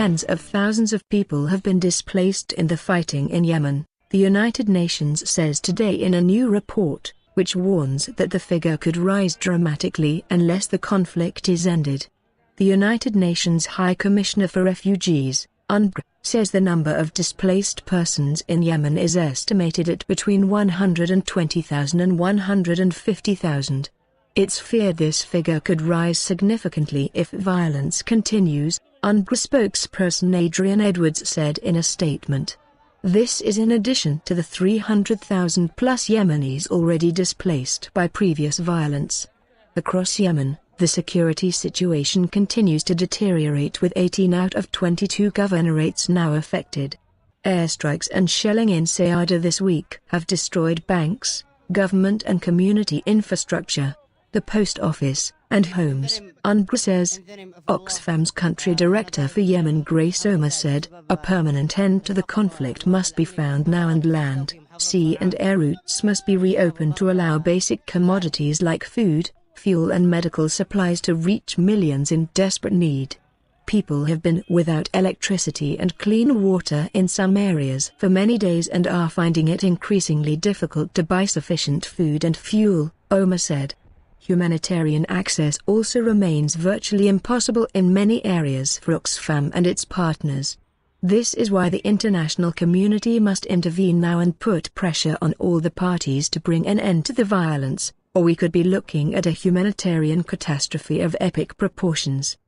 tens of thousands of people have been displaced in the fighting in Yemen, the United Nations says today in a new report, which warns that the figure could rise dramatically unless the conflict is ended. The United Nations High Commissioner for Refugees, UNRWA, says the number of displaced persons in Yemen is estimated at between 120,000 and 150,000. It's feared this figure could rise significantly if violence continues, UNRWA spokesperson Adrian Edwards said in a statement. This is in addition to the 300,000-plus Yemenis already displaced by previous violence. Across Yemen, the security situation continues to deteriorate with 18 out of 22 governorates now affected. Airstrikes and shelling in Sanaa this week have destroyed banks, government and community infrastructure, the post office, and homes, UNRWA says. Oxfam's country director for Yemen Grace Omar said, a permanent end to the conflict must be found now and land, sea and air routes must be reopened to allow basic commodities like food, fuel and medical supplies to reach millions in desperate need. People have been without electricity and clean water in some areas for many days and are finding it increasingly difficult to buy sufficient food and fuel, Omar said. Humanitarian access also remains virtually impossible in many areas for Oxfam and its partners. This is why the international community must intervene now and put pressure on all the parties to bring an end to the violence, or we could be looking at a humanitarian catastrophe of epic proportions.